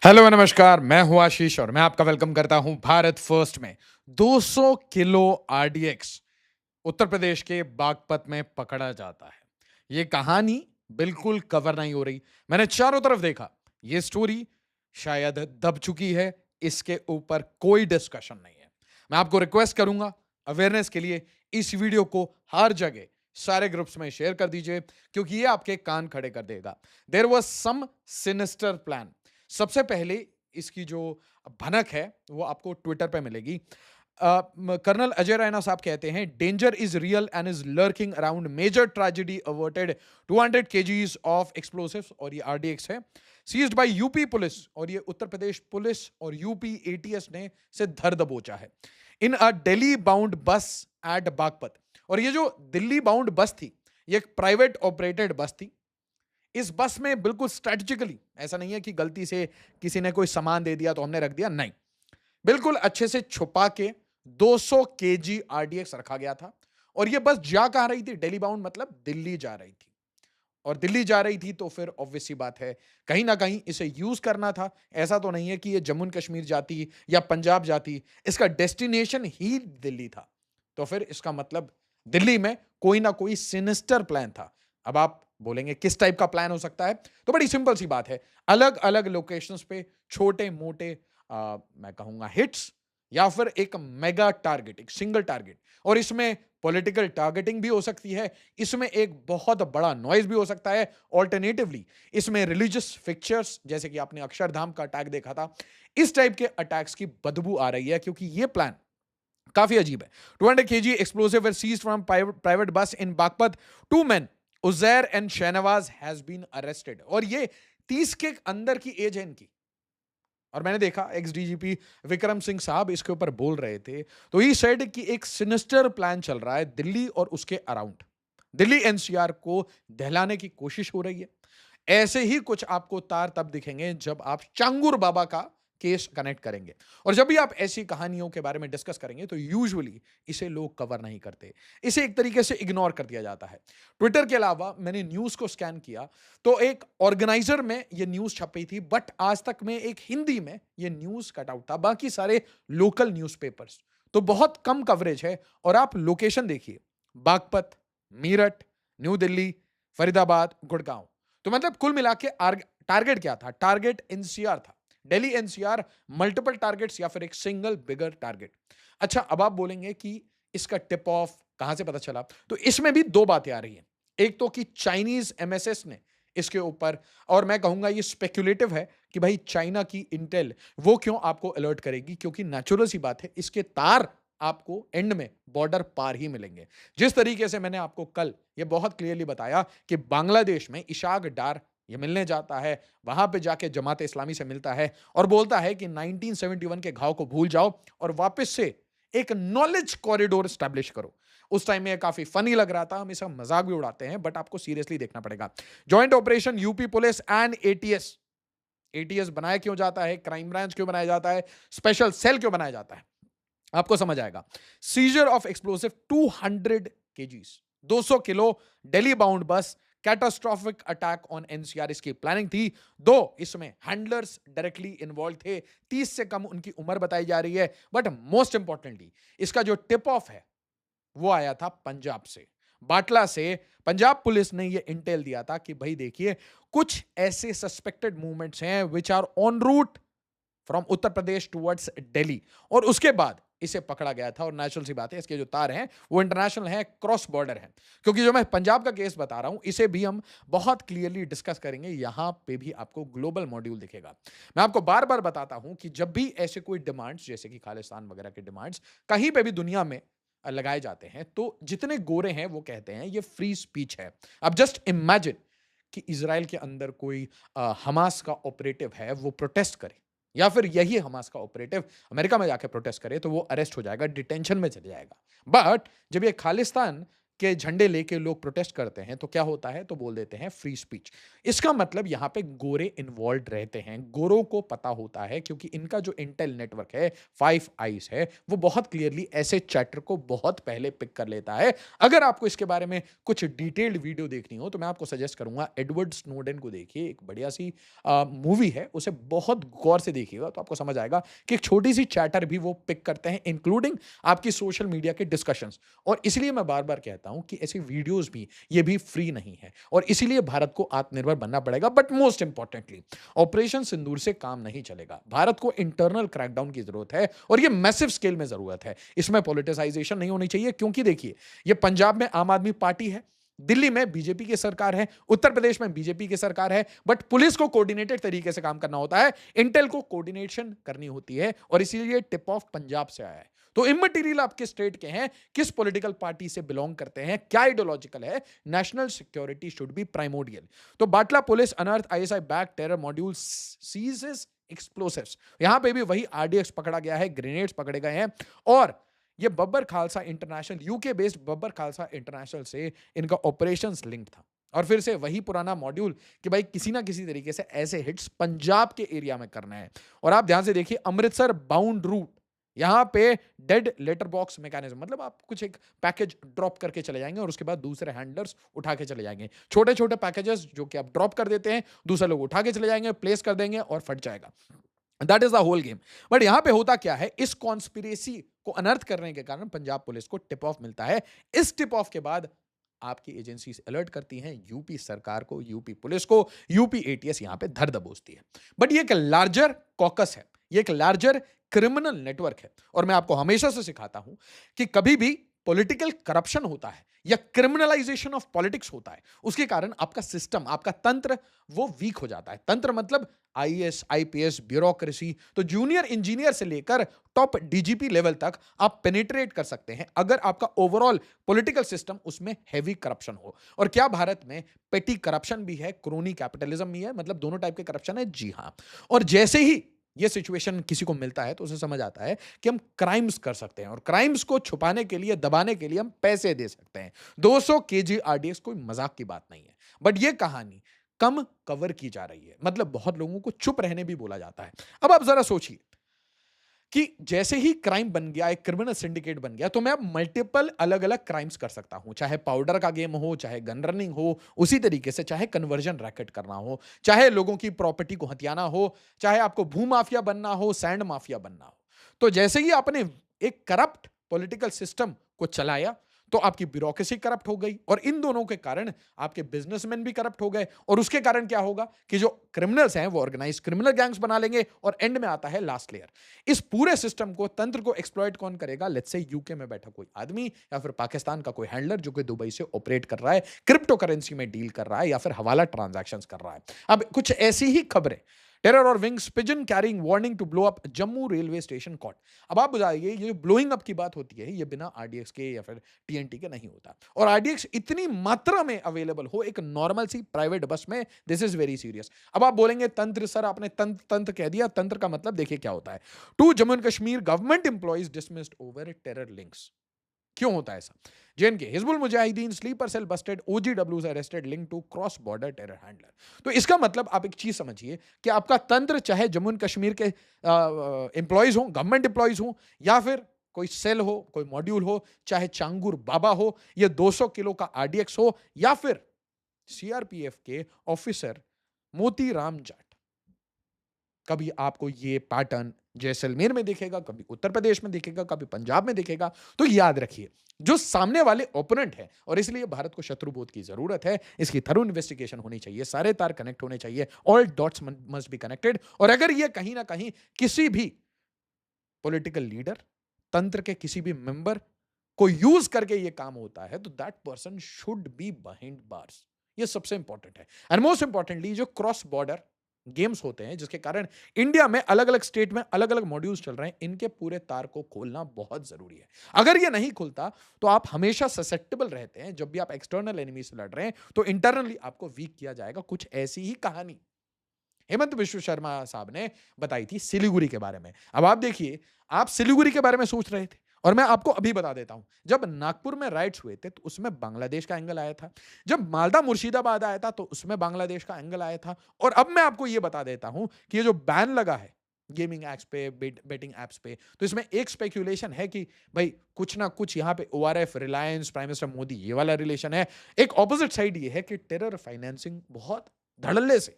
Hello नमस्कार, मैं हूं आशीष और मैं आपका वेलकम करता हूं भारत फर्स्ट में। 200 किलो आरडीएक्स उत्तर प्रदेश के बागपत में पकड़ा जाता है। ये कहानी बिल्कुल कवर नहीं हो रही। मैंने चारों तरफ देखा, ये स्टोरी शायद दब चुकी है। इसके ऊपर कोई डिस्कशन नहीं है। मैं आपको रिक्वेस्ट करूंगा, अवेयरनेस के लिए इस वीडियो को हर जगह सारे ग्रुप्स में शेयर कर दीजिए, क्योंकि ये आपके कान खड़े कर देगा। There was some sinister plan. सबसे पहले इसकी जो भनक है वो आपको ट्विटर पे मिलेगी। कर्नल अजय रैना साहब कहते हैं, danger is real and is lurking around, major tragedy averted, 200 kgs of explosives, और ये आरडीएक्स है, सीज्ड बाय यूपी पुलिस, और ये उत्तर प्रदेश पुलिस और यूपी एटीएस ने से धर दबोचा है इन अ दिल्ली बाउंड बस एट बागपत। और ये जो दिल्ली बाउंड बस थी, ये एक प्राइवेट ऑपरेटेड बस थी। इस बस में बिल्कुल स्ट्रेटेजिकली, ऐसा नहीं है कि गलती से किसी ने कोई सामान दे दिया तो हमने रख दिया, नहीं, बिल्कुल अच्छे से छुपा के 200 केजी आरडीएक्स रखा गया था। और ये बस जा कहां रही थी? दिल्ली बाउंड मतलब दिल्ली जा रही थी। और दिल्ली जा रही थी तो फिर ऑब्वियस सी बात है, कहीं ना कहीं इसे यूज करना था। ऐसा तो नहीं है कि ये जम्मू एंड कश्मीर जाती या पंजाब जाती, इसका डेस्टिनेशन ही दिल्ली था। तो फिर इसका मतलब दिल्ली में कोई ना कोई सिनिस्टर प्लान था। अब आप बोलेंगे किस टाइप का प्लान हो सकता है? तो बड़ी सिंपल सी बात है, अलग अलग लोकेशंस पे छोटे मोटे, मैं कहूंगा हिट्स, या फिर एक मेगा टारगेट, एक सिंगल टारगेट। और इसमें पॉलिटिकल टारगेटिंग भी हो सकती है, इसमें एक बहुत बड़ा नॉइज भी हो सकता है, ऑल्टरनेटिवली इसमें रिलीजियस फिक्चर्स, जैसे कि आपने अक्षरधाम का अटैक देखा था, इस टाइप के अटैक्स की बदबू आ रही है, क्योंकि ये प्लान काफी अजीब है। 200 kg explosive were seized from private bus in Bagpat. Two men, Uzair and Shahnawaz, has been arrested. और ये 30 के अंदर की एज है इनकी। और मैंने देखा एक्स डीजीपी विक्रम सिंह साहब इसके ऊपर बोल रहे थे, तो ही सेड कि एक सिनिस्टर प्लान चल रहा है दिल्ली और उसके अराउंड। दिल्ली एनसीआर को दहलाने की कोशिश हो रही है। ऐसे ही कुछ आपको तार तब दिखेंगे जब आप चांगुर बाबा का केस कनेक्ट करेंगे। और जब भी आप ऐसी कहानियों के बारे में डिस्कस करेंगे तो यूजुअली इसे लोग कवर नहीं करते, इसे एक तरीके से इग्नोर कर दिया जाता है। ट्विटर के अलावा मैंने न्यूज को स्कैन किया तो एक ऑर्गेनाइजर में ये न्यूज छपी थी, बट आज तक में एक हिंदी में ये न्यूज कट आउट था, बाकी सारे लोकल न्यूज़पेपर्स। तो बहुत कम कवरेज है। और आप लोकेशन देखिए, बागपत, मीरठ, न्यू दिल्ली, फरीदाबाद, गुड़गांव। तो मतलब कुल मिला के टारगेट क्या था? टारगेट एनसीआर था, दिल्ली एनसीआर, मल्टीपल टारगेट्स या फिर एक सिंगल बिगर टारगेट। अच्छा, अब आप बोलेंगे कि इसका टिप ऑफ कहां से पता चला? तो इसमें भी दो बातें आ रही हैं। एक तो कि चाइनीज एमएसएस ने इसके ऊपर, और मैं कहूंगा ये स्पेक्युलेटिव है कि भाई चाइना की इंटेल वो क्यों आपको अलर्ट करेगी, क्योंकि नेचुरल सी बात है, इसके तार आपको एंड में बॉर्डर पार ही मिलेंगे। जिस तरीके से मैंने आपको कल ये बहुत क्लियरली बताया कि बांग्लादेश में इशाक डार ये मिलने जाता है, वहां पे जाके जमात इस्लामी से मिलता है और बोलता है कि 1971 के घाव को भूल जाओ और वापस से एक नॉलेज कॉरिडोर स्टैब्लिश करो। उस टाइम में काफी फनी लग रहा था, हम इसका मजाक भी उड़ाते हैं, बट आपको सीरियसली देखना पड़ेगा। Joint operation UP police and ATS. ATS बनाया क्यों जाता है, क्राइम ब्रांच क्यों बनाया जाता है, स्पेशल सेल क्यों बनाया जाता है, आपको समझ आएगा। Scissor of explosive 200 KGs, 200 kilo, Delhi bound बस, कैटास्ट्रोफिक अटैक ऑन एनसीआर इसकी प्लानिंग थी। दो इसमें हैंडलर्स डायरेक्टली इन्वॉल्व थे, 30 से कम उनकी उम्र बताई जा रही है। बट मोस्ट इंपॉर्टेंटली इसका जो टिप ऑफ है वो आया था पंजाब से, बाटला से। पंजाब पुलिस ने ये इंटेल दिया था कि भाई देखिए, कुछ ऐसे सस्पेक्टेड मूवमेंट्स हैं which are on route from Uttar Pradesh towards Delhi, और उसके बाद इसे पकड़ा गया था। और नेचुरल सी बात है, इसके जो तार हैं वो इंटरनेशनल हैं, क्रॉस बॉर्डर हैं। क्योंकि जो मैं पंजाब का केस बता रहा हूं इसे भी हम बहुत क्लियरली डिस्कस करेंगे, यहां पे भी आपको ग्लोबल मॉड्यूल दिखेगा। मैं आपको बार बार बताता हूं कि जब भी ऐसे कोई डिमांड्स, जैसे कि खालिस्तान वगैरह के डिमांड्स कहीं पे भी दुनिया में लगाए जाते हैं, तो जितने गोरे हैं वो कहते हैं ये फ्री स्पीच है। अब जस्ट इमेजिन कि इजराइल के अंदर कोई हमास का ऑपरेटिव है, वो प्रोटेस्ट करे, या फिर यही हमास का ऑपरेटिव अमेरिका में जाके प्रोटेस्ट करे, तो वो अरेस्ट हो जाएगा, डिटेंशन में चले जाएगा। बट जब ये खालिस्तान के झंडे लेके लोग प्रोटेस्ट करते हैं तो क्या होता है, तो बोल देते हैं फ्री स्पीच। इसका मतलब यहां पे गोरे इन्वॉल्व रहते हैं, गोरों को पता होता है, क्योंकि इनका जो इंटेल नेटवर्क है, फाइव आईज है, वो बहुत क्लियरली ऐसे चैटर को बहुत पहले पिक कर लेता है। अगर आपको इसके बारे में कुछ डिटेल्ड वीडियो देखनी हो तो मैं आपको सजेस्ट करूंगा, एडवर्ड स्नोडेन को देखिए, एक बढ़िया सी मूवी है, उसे बहुत गौर से देखिएगा तो आपको समझ आएगा कि एक छोटी सी चैटर भी वो पिक करते हैं, इंक्लूडिंग आपकी सोशल मीडिया के डिस्कशंस। और इसलिए मैं बार बार कहता हूं कि ऐसी वीडियोस भी, ये भी फ्री नहीं है, और इसीलिए भारत को आत्मनिर्भर बनना पड़ेगा। बट मोस्ट इंपॉर्टेंटली, ऑपरेशन सिंदूर से काम नहीं चलेगा, भारत को इंटरनल क्रैकडाउन की जरूरत है, और ये मैसिव स्केल में जरूरत है। इसमें पॉलिटिसाइजेशन नहीं होनी चाहिए, क्योंकि देखिए, ये पंजाब में आम आदमी पार्टी है, दिल्ली में बीजेपी की सरकार है, उत्तर प्रदेश में बीजेपी की सरकार है, बट पुलिस को कोऑर्डिनेटेड तरीके से काम करना होता है, इंटेल को कोऑर्डिनेशन करनी होती है, और इसीलिए टिप ऑफ पंजाब से आया है। तो इमटेरियल आपके स्टेट के हैं, किस पॉलिटिकल पार्टी से बिलोंग करते हैं, क्या आइडियोलॉजिकल है, national security should be primordial. तो Batala police unearth ISI back terror module seizes explosives, यहां पे भी वही आरडीएक्स पकड़ा गया है, ग्रेनेड्स पकड़े गए हैं, और ये Babbar Khalsa international, UK based Babbar Khalsa international से इनका ऑपरेशंस लिंक था। और फिर से वही पुराना मॉड्यूल कि भाई किसी ना किसी तरीके से ऐसे हिट्स पंजाब के एरिया में करना है। और आप ध्यान से देखिए, अमृतसर बाउंड रूट, यहां पे डेड लेटर बॉक्स मैकेनिज्म, मतलब आप कुछ एक पैकेज ड्रॉप करके चले जाएंगे और उसके बाद दूसरे हैंडलर्स उठा के चले जाएंगे, छोटे छोटे पैकेजेस जो कि आप ड्रॉप कर देते हैं, दूसरे लोग उठा के चले जाएंगे, प्लेस कर देंगे और फट जाएगा। That is the whole game. But यहां पे होता क्या है, इस कॉन्स्पिरेसी को अनर्थ करने के कारण पंजाब पुलिस को टिप ऑफ मिलता है। इस टिप ऑफ के बाद आपकी एजेंसीज अलर्ट करती हैं यूपी सरकार को, यूपी पुलिस को, यूपी एटीएस यहां पे धर दबोचती है। बट ये एक लार्जर कॉकस है, ये एक लार्जर क्रिमिनल नेटवर्क है, और मैं आपको हमेशा से सिखाता हूं कि कभी भी पॉलिटिकल करप्शन होता है या क्रिमिनलाइजेशन ऑफ पॉलिटिक्स होता है, उसके कारण आपका सिस्टम, आपका तंत्र वो वीक हो जाता है। तंत्र मतलब आईएएस, आईपीएस, ब्यूरोक्रेसी, तो जूनियर इंजीनियर से लेकर टॉप डीजीपी लेवल तक आप पेनिट्रेट कर सकते हैं अगर आपका ओवरऑल पॉलिटिकल सिस्टम उसमें हैवी करप्शन हो। और क्या भारत में पेटी करप्शन भी है, क्रोनी कैपिटलिज्म भी है, मतलब दोनों टाइप के करप्शन है? जी हां। और जैसे ही ये सिचुएशन किसी को मिलता है तो उसे समझ आता है कि हम क्राइम्स कर सकते हैं, और क्राइम्स को छुपाने के लिए, दबाने के लिए हम पैसे दे सकते हैं। 200 केजी आरडीएक्स कोई मजाक की बात नहीं है। बट ये कहानी कम कवर की जा रही है, मतलब बहुत लोगों को चुप रहने भी बोला जाता है। अब आप जरा सोचिए कि जैसे ही क्राइम बन गया, एक क्रिमिनल सिंडिकेट बन गया, तो मैं अब मल्टीपल अलग अलग क्राइम्स कर सकता हूं, चाहे पाउडर का गेम हो, चाहे गन रनिंग हो, उसी तरीके से चाहे कन्वर्जन रैकेट करना हो, चाहे लोगों की प्रॉपर्टी को हथियाना हो, चाहे आपको भू माफिया बनना हो, सैंड माफिया बनना हो। तो जैसे ही आपने एक करप्ट पॉलिटिकल सिस्टम को चलाया तो आपकी ब्यूरोक्रेसी करप्ट हो गई, और इन दोनों के कारण आपके बिजनेसमैन भी करप्ट हो गए, और उसके कारण क्या होगा कि जो क्रिमिनल्स हैं वो ऑर्गेनाइज क्रिमिनल गैंग्स बना लेंगे, और एंड में आता है लास्ट लेयर। इस पूरे सिस्टम को, तंत्र को एक्सप्लॉइट कौन करेगा? लेट्स से यूके में बैठा कोई आदमी, या फिर पाकिस्तान का कोई हैंडलर जो कि दुबई से ऑपरेट कर रहा है, क्रिप्टो करेंसी में डील कर रहा है, या फिर हवाला ट्रांजैक्शंस कर रहा है। अब कुछ ऐसी ही खबरें, टेरर और wings pigeon carrying warning to blow up Jammu railway station caught. अब आप बताइए, ये ब्लोइंग अप की बात होती है, ये बिना आरडीएक्स के या फिर टीएनटी के नहीं होता, और आरडीएक्स इतनी मात्रा में अवेलेबल हो एक नॉर्मल सी प्राइवेट बस में, दिस इज वेरी सीरियस। अब आप बोलेंगे तंत्र सर, आपने तंत्र तंत्र कह दिया, तंत्र का मतलब देखिए क्या होता है। 2 Jammu and Kashmir government employees dismissed over terror links. क्यों होता है ऐसा? J and K Hizbul Mujahideen sleeper cell busted, ओजीडब्ल्यूज arrested link to cross border terror handler. तो इसका मतलब आप एक चीज समझिए कि आपका तंत्र, चाहे जम्मू एंड कश्मीर के एम्प्लॉइज हो, गवर्नमेंट एम्प्लॉइज हो, या फिर कोई सेल हो, कोई मॉड्यूल हो, चाहे चांगुर बाबा हो, ये 200 किलो का आरडीएक्स हो, या फिर सीआरपीएफ के ऑफिसर मोती राम जाट, कभी आपको ये पैटर्न जैसलमेर में दिखेगा, कभी उत्तर प्रदेश में दिखेगा, कभी पंजाब में दिखेगा। तो याद रखिए, जो सामने वाले ओपोनेंट है, और इसलिए भारत को शत्रुबोध की जरूरत है, इसकी थरो इन्वेस्टिगेशन होनी चाहिए, सारे तार कनेक्ट होने चाहिए, all dots must be connected. और अगर ये कहीं ना कहीं किसी भी पॉलिटिकल लीडर, तंत्र के किसी भी मेंबर को यूज करके ये काम होता है, तो that person should be behind bars. ये सबसे इंपॉर्टेंट है। एंड मोस्ट इंपॉर्टेंटली, जो क्रॉस बॉर्डर गेम्स होते हैं जिसके कारण इंडिया में अलग अलग स्टेट में अलग अलग मॉड्यूल्स चल रहे हैं, इनके पूरे तार को खोलना बहुत जरूरी है। अगर ये नहीं खुलता तो आप हमेशा ससेप्टेबल रहते हैं। जब भी आप एक्सटर्नल एनिमी से लड़ रहे हैं तो इंटरनली आपको वीक किया जाएगा। कुछ ऐसी ही कहानी हेमंत बिश्व शर्मा साहब ने बताई थी सिलीगुड़ी के बारे में। अब आप देखिए, आप सिलीगुड़ी के बारे में सोच रहे थे और मैं आपको अभी बता देता हूं, जब नागपुर में राइट्स हुए थे तो उसमें बांग्लादेश का एंगल आया था, जब मालदा मुर्शिदाबाद आया था तो उसमें बांग्लादेश का एंगल आया था। और अब मैं आपको यह बता देता हूं कि ये जो बैन लगा है गेमिंग एप्स पे, बेटिंग एप्स पे, तो इसमें एक स्पेक्यूलेशन है कि भाई कुछ ना कुछ यहाँ पे ORF, Reliance, prime minister Modi, ये वाला रिलेशन है। एक ऑपोजिट साइड ये है कि टेरर फाइनेंसिंग बहुत धड़ल्ले से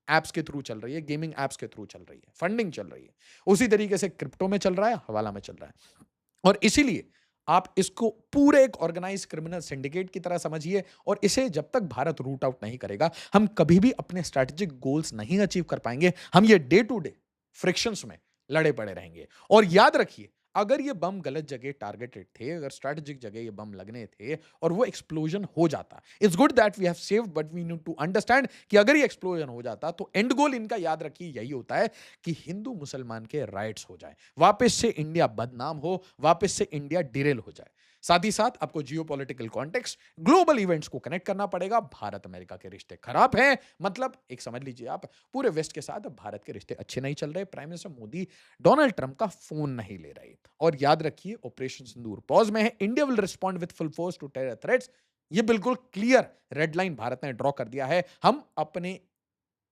एप्स के थ्रू चल रही है, गेमिंग एप्स के थ्रू चल रही है, फंडिंग चल रही है। उसी तरीके से क्रिप्टो में चल रहा है, हवाला में चल रहा है। और इसीलिए आप इसको पूरे एक ऑर्गेनाइज क्रिमिनल सिंडिकेट की तरह समझिए। और इसे जब तक भारत रूट आउट नहीं करेगा, हम कभी भी अपने स्ट्रैटेजिक गोल्स नहीं अचीव कर पाएंगे। हम ये डे टू डे फ्रिक्शंस में लड़े पड़े रहेंगे। और याद रखिए, अगर ये बम गलत जगह टारगेटेड थे, अगर स्ट्रैटेजिक जगह ये बम लगने थे और वो एक्सप्लोजन हो जाता, it's good that we have saved, but we need to understand कि अगर ये एक्सप्लोजन हो जाता तो एंड गोल इनका, याद रखिए, यही होता है कि हिंदू मुसलमान के राइट्स हो जाए, वापस से इंडिया बदनाम हो, वापस से इंडिया डिरेल हो जाए। साथ ही साथ आपको जियोपॉलिटिकल कॉन्टेक्स्ट, ग्लोबल इवेंट्स को कनेक्ट करना पड़ेगा। भारत अमेरिका के रिश्ते खराब हैं, मतलब एक समझ लीजिए आप, पूरे वेस्ट के साथ भारत के रिश्ते अच्छे नहीं चल रहे। Prime minister Modi Donald Trump का फोन नहीं ले रहे। और याद रखिए, ऑपरेशन सिंदूर पॉज में है, India will respond with full force to terror threats. ये बिल्कुल क्लियर रेड लाइन भारत ने ड्रॉ कर दिया है। हम अपने,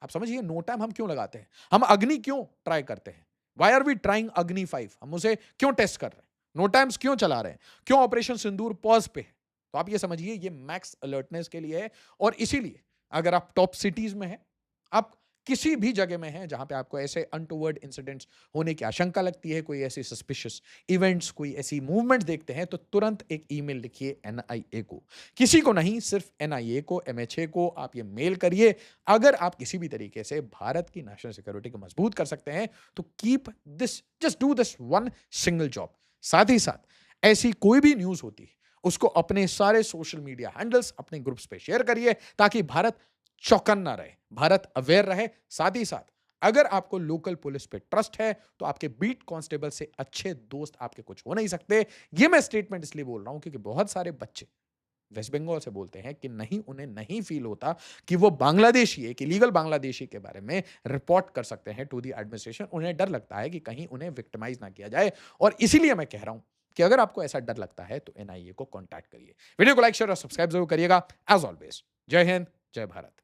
आप समझिए, नो टाइम हम क्यों लगाते हैं, हम अग्नि क्यों ट्राई करते हैं, वाई आर वी ट्राइंग अग्नि 5, हम उसे क्यों टेस्ट कर रहे हैं, नो टाइम्स क्यों चला रहे हैं, क्यों ऑपरेशन सिंदूर पॉज पे है। तो आप ये समझिए, ये मैक्स अलर्टनेस के लिए है। और इसीलिए अगर आप टॉप सिटीज में हैं, आप किसी भी जगह में हैं जहां पे आपको ऐसे अनटूवर्ड इंसिडेंट्स होने की आशंका लगती है, कोई ऐसी सस्पिशियस इवेंट्स, कोई ऐसी मूवमेंट देखते हैं, तो तुरंत एक ईमेल लिखिए एनआईए को। किसी को नहीं, सिर्फ एनआईए को, एमएचए को आप ये मेल करिए। अगर आप किसी भी तरीके से भारत की नेशनल सिक्योरिटी को मजबूत कर सकते हैं तो keep this, just do this one single job. साथ ही साथ ऐसी कोई भी न्यूज होती है उसको अपने सारे सोशल मीडिया हैंडल्स, अपने ग्रुप्स पे शेयर करिए, ताकि भारत चौकन्ना रहे, भारत अवेयर रहे। साथ ही साथ अगर आपको लोकल पुलिस पे ट्रस्ट है तो आपके बीट कांस्टेबल से अच्छे दोस्त आपके कुछ हो नहीं सकते। ये मैं स्टेटमेंट इसलिए बोल रहा हूं क्योंकि बहुत सारे बच्चे वेस्ट बंगाल से बोलते हैं कि नहीं, उन्हें नहीं फील होता कि वो बांग्लादेशी, एक इलीगल बांग्लादेशी के बारे में रिपोर्ट कर सकते हैं टू द एडमिनिस्ट्रेशन। उन्हें डर लगता है कि कहीं उन्हें विक्टिमाइज ना किया जाए। और इसीलिए मैं कह रहा हूं कि अगर आपको ऐसा डर लगता है तो एनआईए को कांटेक्ट करिए। वीडियो को लाइक, शेयर और सब्सक्राइब जरूर करिएगा। एज ऑलवेज, जय हिंद, जय भारत।